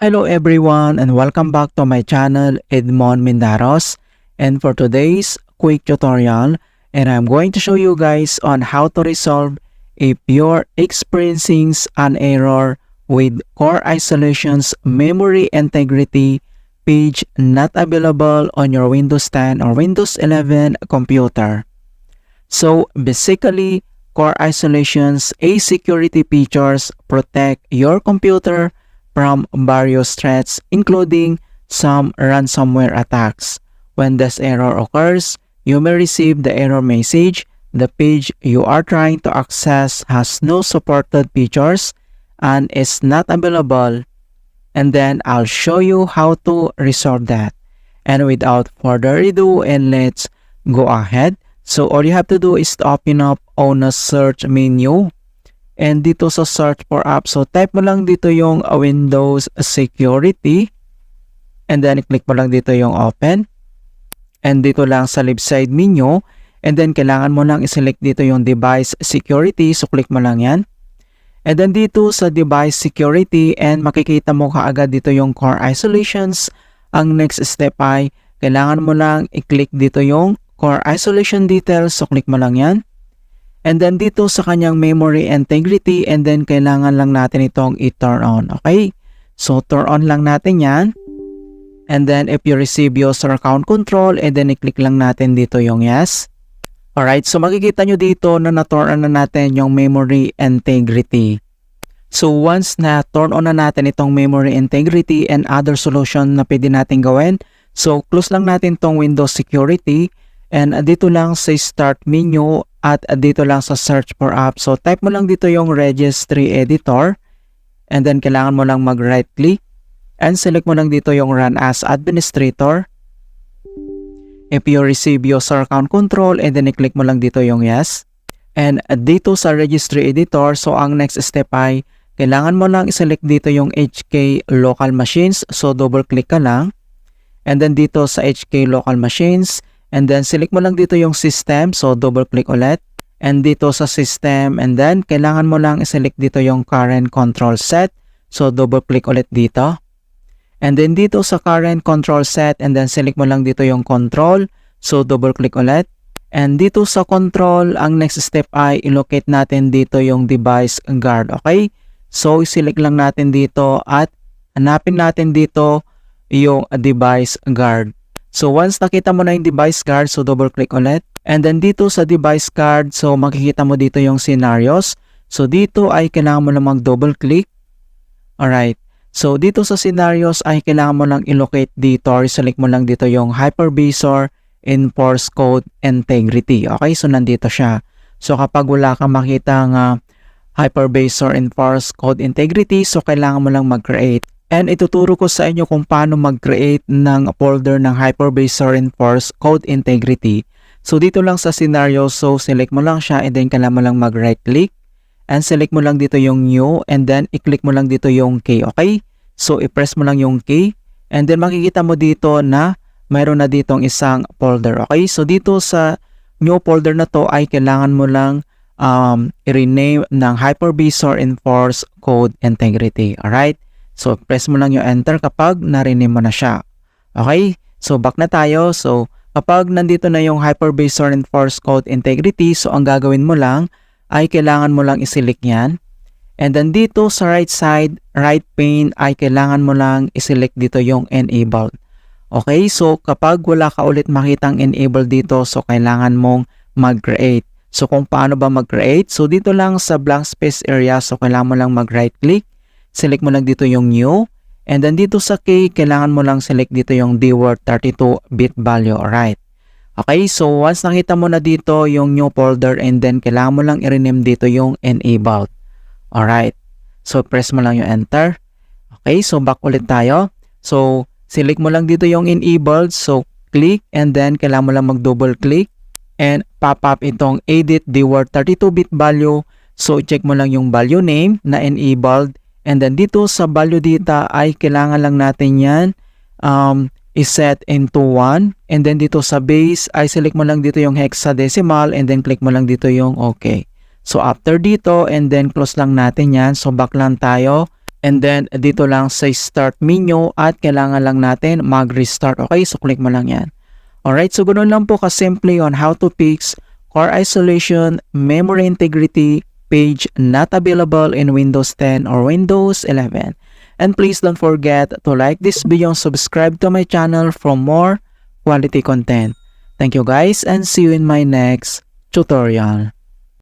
Hello everyone and welcome back to my channel Edmond Mindaros, and for today's quick tutorial, and I'm going to show you guys on how to resolve if you're experiencing an error with Core Isolation's memory integrity page not available on your Windows 10 or Windows 11 computer. So basically, Core Isolation's security features protect your computer from various threats, including some ransomware attacks. When this error occurs, you may receive the error message. The page you are trying to access has no supported features and is not available. And then I'll show you how to resolve that. And without further ado, and let's go ahead. So all you have to do is to open up on a search menu. And dito sa search for app, so type mo lang dito yung Windows Security. And then click mo lang dito yung open. And dito lang sa left side menu. And then kailangan mo lang i-select dito yung device security. So click mo lang yan. And then dito sa device security, and makikita mo kaagad dito yung Core Isolations. Ang next step ay kailangan mo lang i-click dito yung Core Isolation Details. So click mo lang yan. And then dito sa kanyang memory integrity, and then kailangan lang natin itong i-turn on. Okay? So turn on lang natin yan. And then if you receive user account control, and then i-click lang natin dito yung yes. Alright, so makikita nyo dito na na-turn on na natin yung memory integrity. So once na turn on na natin itong memory integrity and other solution na pwede natin gawin, so close lang natin itong Windows Security. And dito lang sa start menu at dito lang sa search for app. So type mo lang dito yung registry editor. And then kailangan mo lang mag right click. And select mo lang dito yung run as administrator. If you receive user account control, and then i-click mo lang dito yung yes. And dito sa registry editor, so ang next step ay kailangan mo lang i-select dito yung HK local machines. So double click ka lang. And then dito sa HK local machines, and then select mo lang dito yung system, so double click ulit. And dito sa system, and then kailangan mo lang i-select dito yung current control set, so double click ulit dito. And then dito sa current control set, and then select mo lang dito yung control, so double click ulit. And dito sa control, ang next step ay i-locate natin dito yung device guard. Okay, so i-select lang natin dito at hanapin natin dito yung device guard. So once nakita mo na yung device guard, so double click ulit. And then dito sa device guard, so makikita mo dito yung scenarios. So dito ay kailangan mo lang mag double click. Alright. So dito sa scenarios ay kailangan mo lang i-locate dito or select mo lang dito yung Hypervisor Enforce Code Integrity. Okay, so nandito siya. So kapag wala kang makita ng Hypervisor Enforce Code Integrity, so kailangan mo lang mag-create. And ituturo ko sa inyo kung paano mag-create ng folder ng Hypervisor Enforce Code Integrity. So dito lang sa scenario, so select mo lang siya, and then kailangan mo lang mag-right click. And select mo lang dito yung new, and then i-click mo lang dito yung key. Okay? So i-press mo lang yung key. And then makikita mo dito na mayroon na ditong isang folder. Okay? So dito sa new folder na to ay kailangan mo lang i-rename ng Hypervisor Enforce Code Integrity. Alright? So, press mo lang yung enter kapag narinig mo na siya. Okay? So, back na tayo. So, kapag nandito na yung Hypervisor Enforce Code Integrity, so ang gagawin mo lang ay kailangan mo lang i-select yan. And then dito sa right side, right pane, ay kailangan mo lang i-select dito yung enabled. Okay? So, kapag wala ka ulit makitang enabled dito, so kailangan mong mag-create. So, kung paano ba mag-create? So, dito lang sa blank space area, so kailangan mo lang mag-right click. Select mo lang dito yung new. And then dito sa key, kailangan mo lang select dito yung DWORD 32-bit value. Alright. Okay, so once nakita mo na dito yung new folder, and then kailangan mo lang i-rename dito yung enabled. Alright. So press mo lang yung enter. Okay, so back ulit tayo. So select mo lang dito yung enabled. So click, and then kailangan mo lang mag-double click. And pop up itong edit DWORD 32-bit value. So check mo lang yung value name na enabled. And then dito sa value data ay kailangan lang natin yan i-set into 1. And then dito sa base ay select mo lang dito yung hexadecimal, and then click mo lang dito yung OK. So after dito, and then close lang natin yan. So back lang tayo. And then dito lang sa start menu at kailangan lang natin mag-restart. Okay, so click mo lang yan. Alright, so ganoon lang po kasimple on how to fix core isolation, memory integrity, page not available in Windows 10 or Windows 11. And please don't forget to like this video and subscribe to my channel for more quality content. Thank you guys and see you in my next tutorial.